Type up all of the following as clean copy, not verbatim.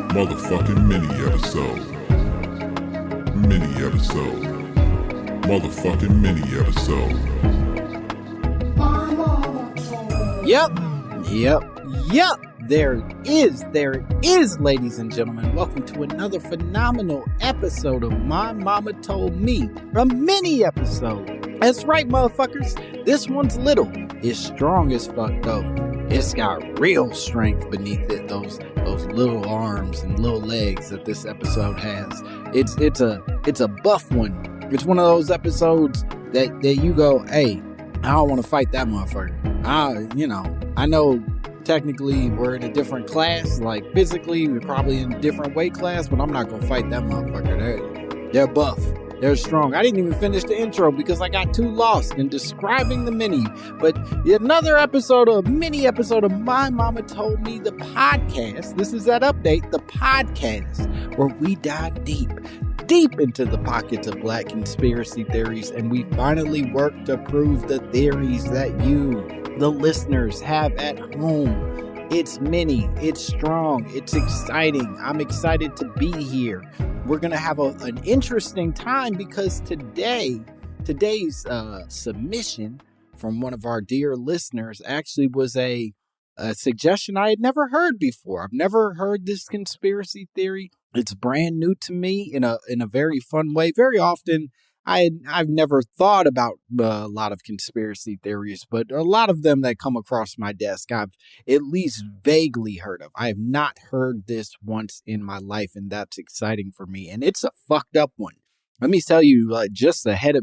Motherfucking mini episode. Mini episode. Motherfucking mini episode. Yep. There it is, ladies and gentlemen. Welcome to another phenomenal episode of My Mama Told Me, a mini episode. That's right, motherfuckers. This one's little. It's strong as fuck, though. It's got real strength beneath it. Those little arms and little legs that this episode has. It's a buff one. It's one of those episodes that you go, hey, I don't want to fight that motherfucker. I know technically we're in a different class, like physically we're probably in a different weight class, but I'm not gonna fight that motherfucker. They're buff. They're strong. I didn't even finish the intro because I got too lost in describing the mini. But another mini episode of My Mama Told Me, the podcast. This is that update, the podcast, where we dive deep into the pockets of black conspiracy theories, and we finally work to prove the theories that you, the listeners, have at home. It's mini, it's strong, it's exciting. I'm excited to be here. We're going to have an interesting time because today's submission from one of our dear listeners actually was a suggestion I had never heard before. I've never heard this conspiracy theory. It's brand new to me in a very fun way. Very often, I've never thought about a lot of conspiracy theories, but a lot of them that come across my desk, I've at least vaguely heard of. I have not heard this once in my life, and that's exciting for me. And it's a fucked up one. Let me tell you,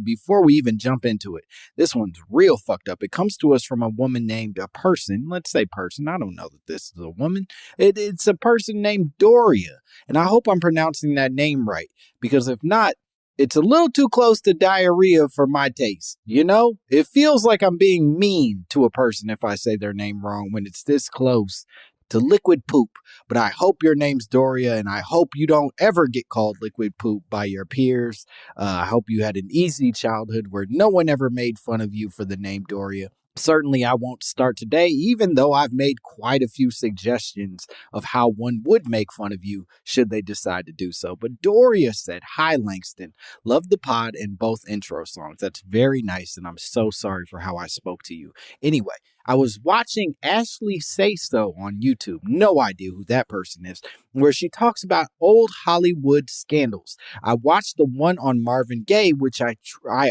before we even jump into it, this one's real fucked up. It comes to us from a woman named a person. Let's say person. I don't know that this is a woman. It's a person named Doria. And I hope I'm pronouncing that name right, because if not, it's a little too close to diarrhea for my taste. You know, it feels like I'm being mean to a person if I say their name wrong when it's this close to liquid poop. But I hope your name's Doria, and I hope you don't ever get called liquid poop by your peers. I hope you had an easy childhood where no one ever made fun of you for the name Doria. Certainly, I won't start today, even though I've made quite a few suggestions of how one would make fun of you should they decide to do so. But Doria said, "Hi, Langston. Love the pod and both intro songs. That's very nice, and I'm so sorry for how I spoke to you. Anyway, I was watching Ashley Say So on YouTube, no idea who that person is, where she talks about old Hollywood scandals. I watched the one on Marvin Gaye, which I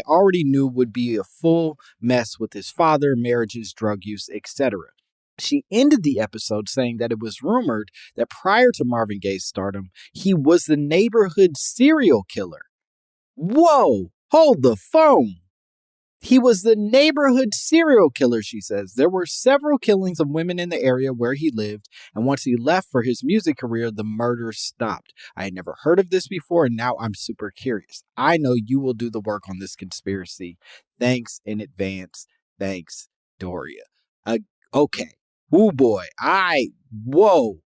already knew would be a full mess with his father, marriages, drug use, etc. She ended the episode saying that it was rumored that prior to Marvin Gaye's stardom, he was the neighborhood serial killer." Whoa, hold the phone. He was the neighborhood serial killer, she says. There were several killings of women in the area where he lived, and once he left for his music career, the murders stopped. I had never heard of this before, and now I'm super curious. I know you will do the work on this conspiracy. Thanks in advance. Thanks, Doria. Okay. Oh boy. I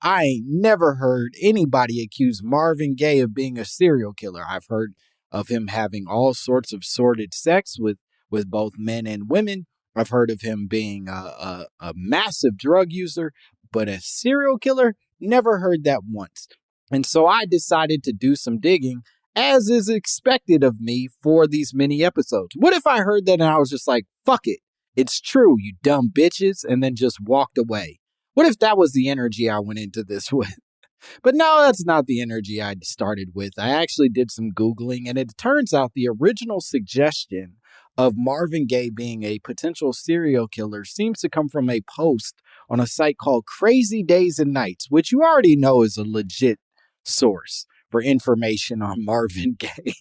ain't never heard anybody accuse Marvin Gaye of being a serial killer. I've heard of him having all sorts of sordid sex with both men and women. I've heard of him being a massive drug user, but a serial killer, never heard that once. And so I decided to do some digging, as is expected of me for these mini episodes. What if I heard that and I was just like, fuck it, it's true, you dumb bitches, and then just walked away? What if that was the energy I went into this with? But no, that's not the energy I started with. I actually did some Googling, and it turns out the original suggestion of Marvin Gaye being a potential serial killer seems to come from a post on a site called Crazy Days and Nights, which you already know is a legit source for information on Marvin Gaye.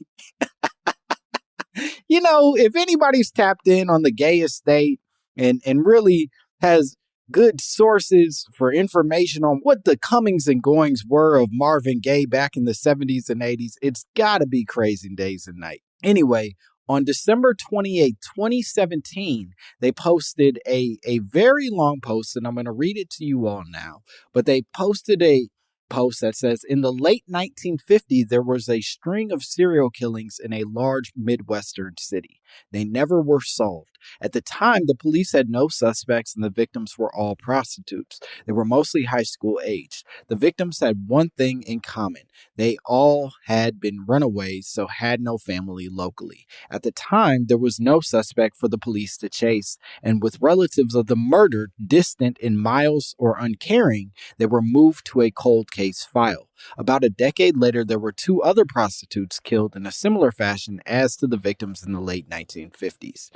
You know, if anybody's tapped in on the Gaye estate and really has good sources for information on what the comings and goings were of Marvin Gaye back in the 70s and 80s, it's got to be Crazy Days and Nights. Anyway, on December 28, 2017, they posted a very long post, and I'm going to read it to you all now. But they posted a post that says, in the late 1950s, there was a string of serial killings in a large Midwestern city. They never were solved. At the time, the police had no suspects and the victims were all prostitutes. They were mostly high school aged. The victims had one thing in common. They all had been runaways, so had no family locally. At the time, there was no suspect for the police to chase, and with relatives of the murdered distant in miles or uncaring, they were moved to a cold case file. About a decade later, there were two other prostitutes killed in a similar fashion as to the victims in the late 1950s.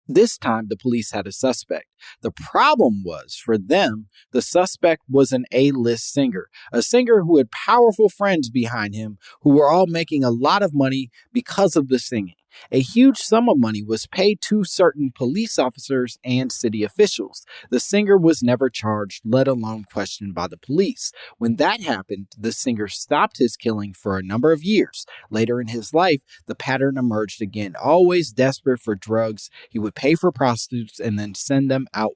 This time, the police had a suspect. The problem was, for them, the suspect was an A-list singer, a singer who had powerful friends behind him who were all making a lot of money because of the singing. A huge sum of money was paid to certain police officers and city officials. The singer was never charged, let alone questioned by the police. When that happened, the singer stopped his killing for a number of years. Later in his life, the pattern emerged again. Always desperate for drugs, he would pay for prostitutes and then send them out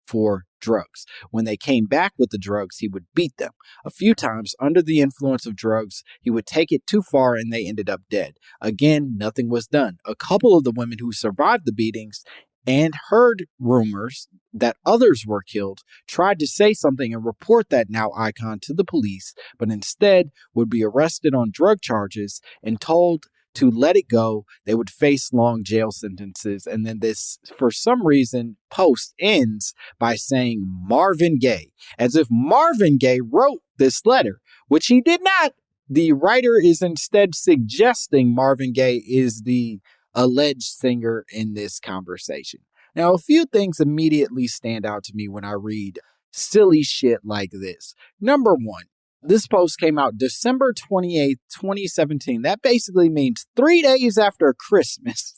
for drugs. When they came back with the drugs, he would beat them. A few times, under the influence of drugs, he would take it too far and they ended up dead. Again, nothing was done. A couple of the women who survived the beatings and heard rumors that others were killed tried to say something and report that now icon to the police, but instead would be arrested on drug charges and told to let it go. They would face long jail sentences. And then this, for some reason, post ends by saying Marvin Gaye, as if Marvin Gaye wrote this letter, which he did not. The writer is instead suggesting Marvin Gaye is the alleged singer in this conversation. Now, a few things immediately stand out to me when I read silly shit like this. Number one, this post came out December 28th, 2017. That basically means 3 days after Christmas.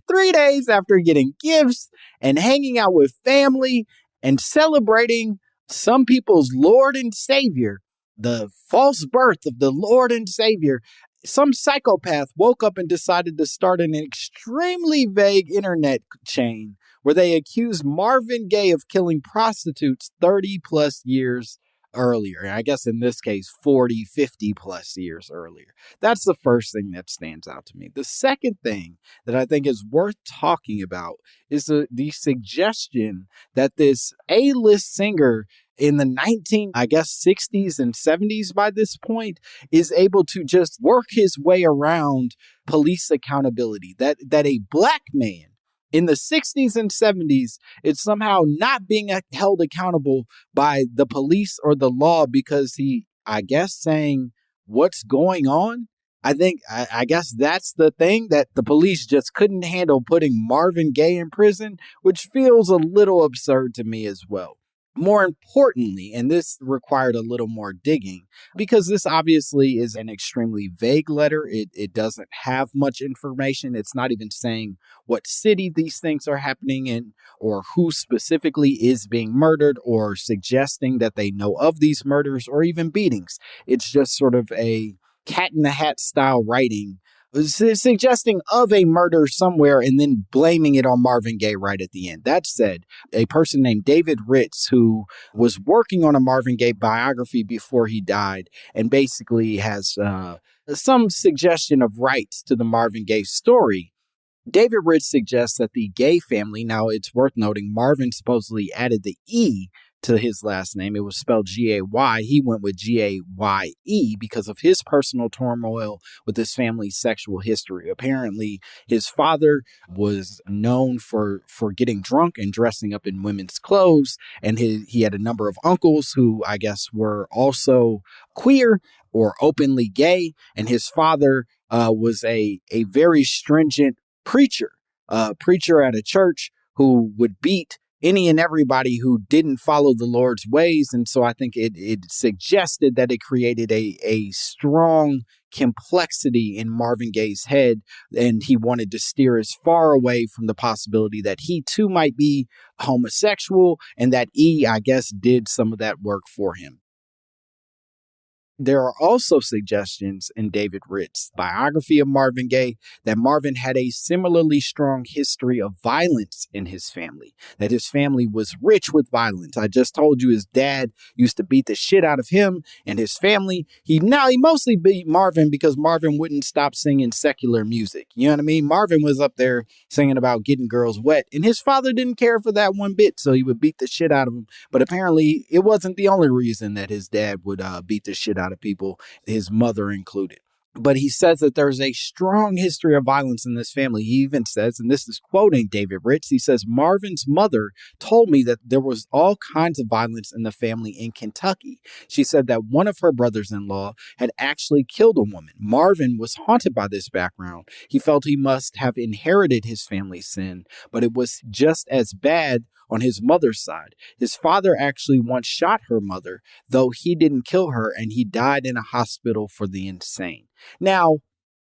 3 days after getting gifts and hanging out with family and celebrating some people's Lord and Savior, the false birth of the Lord and Savior. Some psychopath woke up and decided to start an extremely vague internet chain where they accused Marvin Gaye of killing prostitutes 30 plus years earlier. I guess in this case, 40, 50 plus years earlier. That's the first thing that stands out to me. The second thing that I think is worth talking about is the suggestion that this A-list singer in the 60s and 70s by this point is able to just work his way around police accountability. That a black man in the 60s and 70s is somehow not being held accountable by the police or the law because he, I guess, saying what's going on. I guess that's the thing, that the police just couldn't handle putting Marvin Gaye in prison, which feels a little absurd to me as well. More importantly, and this required a little more digging, because this obviously is an extremely vague letter. It doesn't have much information. It's not even saying what city these things are happening in or who specifically is being murdered or suggesting that they know of these murders or even beatings. It's just sort of a cat in the hat style writing, suggesting of a murder somewhere and then blaming it on Marvin Gaye right at the end. That said, a person named David Ritz, who was working on a Marvin Gaye biography before he died and basically has some suggestion of rights to the Marvin Gaye story, David Ritz suggests that the Gaye family, now it's worth noting, Marvin supposedly added the E to his last name. It was spelled G-A-Y. He went with G-A-Y-E because of his personal turmoil with his family's sexual history. Apparently, his father was known for getting drunk and dressing up in women's clothes, and he had a number of uncles who I guess were also queer or openly gay, and his father was a very stringent preacher at a church who would beat any and everybody who didn't follow the Lord's ways. And so I think it suggested that it created a strong complexity in Marvin Gaye's head, and he wanted to steer as far away from the possibility that he too might be homosexual, and that E, I guess, did some of that work for him. There are also suggestions in David Ritt's biography of Marvin Gaye that Marvin had a similarly strong history of violence in his family, that his family was rich with violence. I just told you his dad used to beat the shit out of him and his family. He mostly beat Marvin because Marvin wouldn't stop singing secular music. You know what I mean? Marvin was up there singing about getting girls wet, and his father didn't care for that one bit, so he would beat the shit out of him. But apparently it wasn't the only reason that his dad would beat the shit out of people, his mother included. But he says that there's a strong history of violence in this family. He even says, and this is quoting David Ritz, he says, Marvin's mother told me that there was all kinds of violence in the family in Kentucky. She said that one of her brothers-in-law had actually killed a woman. Marvin was haunted by this background. He felt he must have inherited his family's sin, but it was just as bad on his mother's side. His father actually once shot her mother, though he didn't kill her, and he died in a hospital for the insane. Now,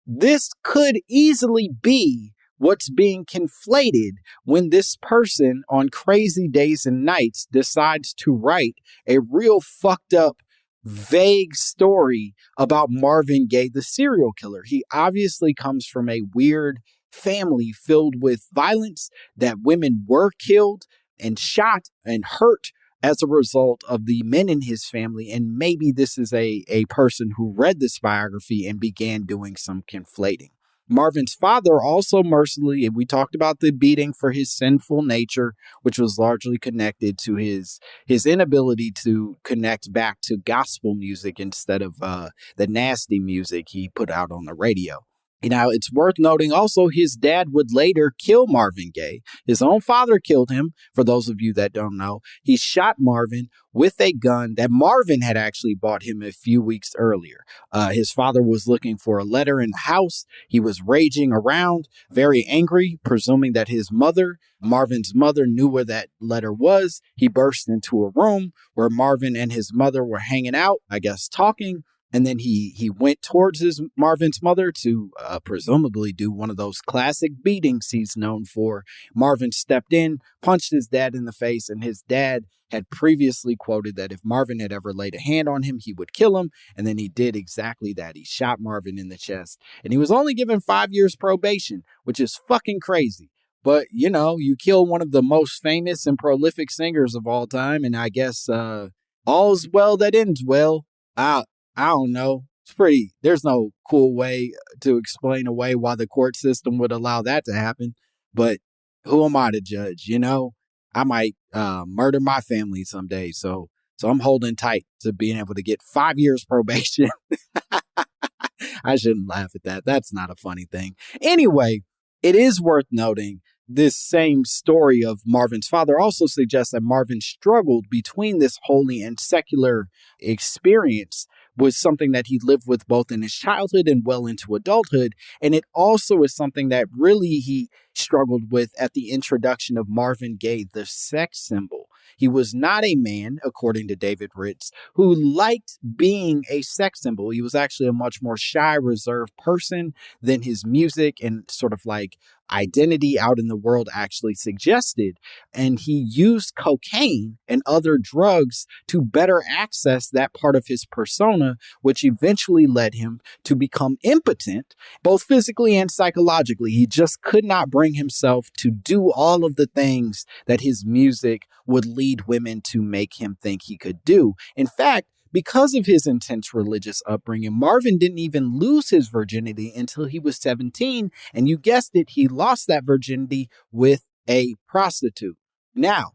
this could easily be what's being conflated when this person on Crazy Days and Nights decides to write a real fucked up, vague story about Marvin Gaye, the serial killer. He obviously comes from a weird family filled with violence, that women were killed and shot and hurt as a result of the men in his family. And maybe this is a person who read this biography and began doing some conflating. Marvin's father also mercilessly, and we talked about the beating for his sinful nature, which was largely connected to his inability to connect back to gospel music instead of the nasty music he put out on the radio. Now, it's worth noting also his dad would later kill Marvin Gaye. His own father killed him, for those of you that don't know. He shot Marvin with a gun that Marvin had actually bought him a few weeks earlier. His father was looking for a letter in the house. He was raging around, very angry, presuming that Marvin's mother, knew where that letter was. He burst into a room where Marvin and his mother were hanging out, I guess talking. And then he went towards Marvin's mother to presumably do one of those classic beatings he's known for. Marvin stepped in, punched his dad in the face, and his dad had previously quoted that if Marvin had ever laid a hand on him, he would kill him. And then he did exactly that. He shot Marvin in the chest. And he was only given 5 years probation, which is fucking crazy. But, you know, you kill one of the most famous and prolific singers of all time, and I guess all's well that ends well. I don't know. There's no cool way to explain away why the court system would allow that to happen. But who am I to judge? You know, I might murder my family someday. So I'm holding tight to being able to get 5 years probation. I shouldn't laugh at that. That's not a funny thing. Anyway, it is worth noting this same story of Marvin's father also suggests that Marvin struggled between this holy and secular experience, was something that he lived with both in his childhood and well into adulthood. And it also is something that really he struggled with at the introduction of Marvin Gaye, the sex symbol. He was not a man, according to David Ritz, who liked being a sex symbol. He was actually a much more shy, reserved person than his music and sort of like identity out in the world actually suggested. And he used cocaine and other drugs to better access that part of his persona, which eventually led him to become impotent, both physically and psychologically. He just could not bring himself to do all of the things that his music would lead women to make him think he could do. In fact, because of his intense religious upbringing, Marvin didn't even lose his virginity until he was 17. And you guessed it, he lost that virginity with a prostitute. Now,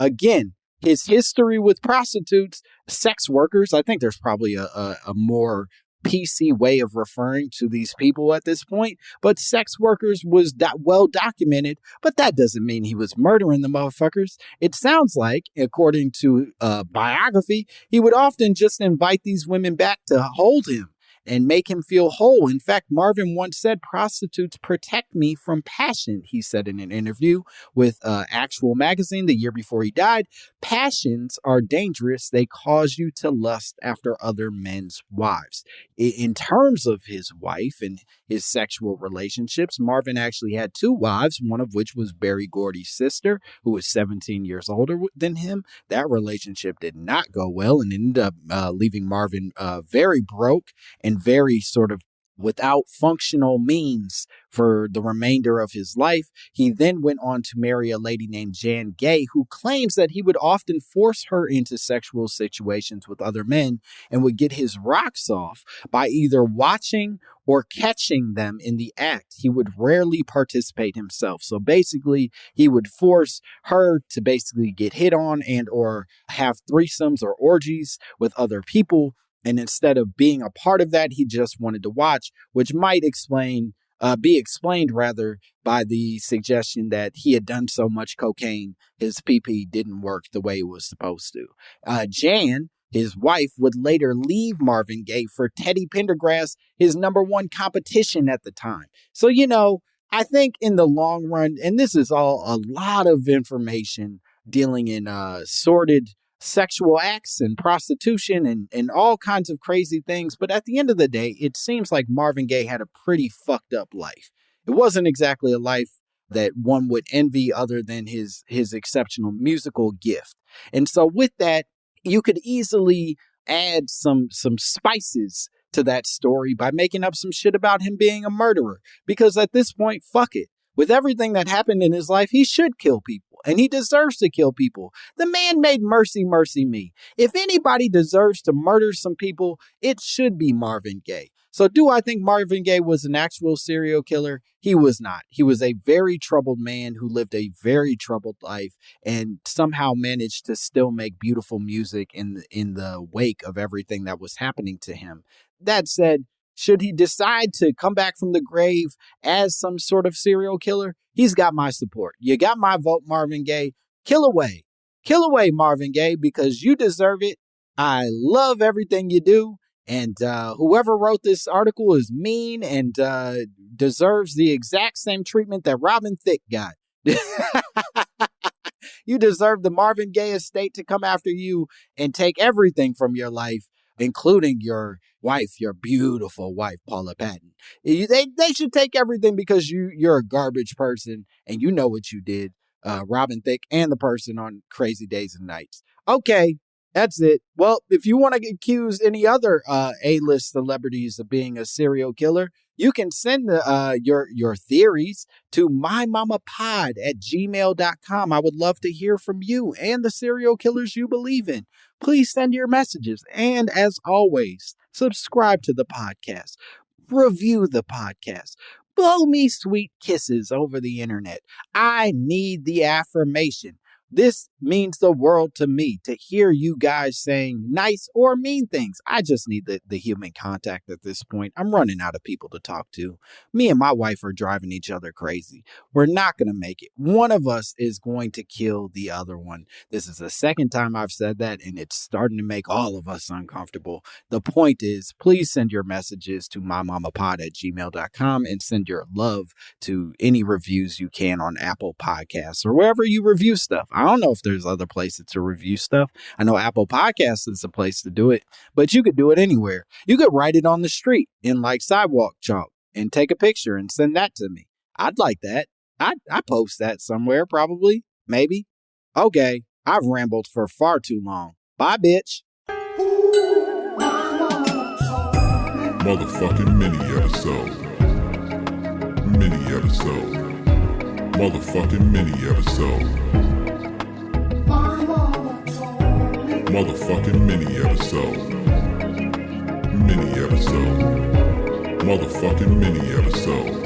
again, his history with prostitutes, sex workers, I think there's probably a more PC way of referring to these people at this point, but sex workers was well documented, but that doesn't mean he was murdering the motherfuckers. It sounds like, according to biography, he would often just invite these women back to hold him and make him feel whole. In fact, Marvin once said, "Prostitutes protect me from passion," he said in an interview with Actual Magazine the year before he died. "Passions are dangerous. They cause you to lust after other men's wives." In terms of his wife and his sexual relationships, Marvin actually had two wives, one of which was Berry Gordy's sister, who was 17 years older than him. That relationship did not go well and ended up leaving Marvin very broke and very sort of without functional means for the remainder of his life. He then went on to marry a lady named Jan Gay, who claims that he would often force her into sexual situations with other men and would get his rocks off by either watching or catching them in the act. He would rarely participate himself. So basically, he would force her to basically get hit on and or have threesomes or orgies with other people. And instead of being a part of that, he just wanted to watch, which might be explained rather by the suggestion that he had done so much cocaine, his pee-pee didn't work the way it was supposed to. Jan, his wife, would later leave Marvin Gaye for Teddy Pendergrass, his number one competition at the time. So, I think in the long run, and this is all a lot of information dealing in sordid sexual acts and prostitution and all kinds of crazy things. But at the end of the day, it seems like Marvin Gaye had a pretty fucked up life. It wasn't exactly a life that one would envy other than his exceptional musical gift. And so with that, you could easily add some spices to that story by making up some shit about him being a murderer. Because at this point, fuck it. With everything that happened in his life, he should kill people, and he deserves to kill people. The man made Mercy, Mercy Me. If anybody deserves to murder some people, it should be Marvin Gaye. So do I think Marvin Gaye was an actual serial killer? He was not. He was a very troubled man who lived a very troubled life and somehow managed to still make beautiful music in the wake of everything that was happening to him. That said, should he decide to come back from the grave as some sort of serial killer, he's got my support. You got my vote, Marvin Gaye. Kill away. Kill away, Marvin Gaye, because you deserve it. I love everything you do. And whoever wrote this article is mean and deserves the exact same treatment that Robin Thicke got. You deserve the Marvin Gaye estate to come after you and take everything from your life, including your wife, your beautiful wife, Paula Patton. They should take everything because you're a garbage person and you know what you did, Robin Thicke and the person on Crazy Days and Nights. Okay, that's it. Well, if you want to accuse any other A-list celebrities of being a serial killer, you can send your theories to mymommapod@gmail.com. I would love to hear from you and the serial killers you believe in. Please send your messages. And as always, subscribe to the podcast. Review the podcast. Blow me sweet kisses over the internet. I need the affirmation. This means the world to me to hear you guys saying nice or mean things. I just need the human contact at this point. I'm running out of people to talk to. Me and my wife are driving each other crazy. We're not going to make it. One of us is going to kill the other one. This is the second time I've said that, and it's starting to make all of us uncomfortable. The point is, please send your messages to mymommapod@gmail.com and send your love to any reviews you can on Apple Podcasts or wherever you review stuff. I don't know if there's other places to review stuff. I know Apple Podcasts is a place to do it, but you could do it anywhere. You could write it on the street in like sidewalk chalk and take a picture and send that to me. I'd like that. I post that somewhere, probably, maybe. Okay, I've rambled for far too long. Bye, bitch. Motherfucking mini episode. Mini episode. Motherfucking mini episode. Motherfucking mini episode. Mini episode. Motherfucking mini episode.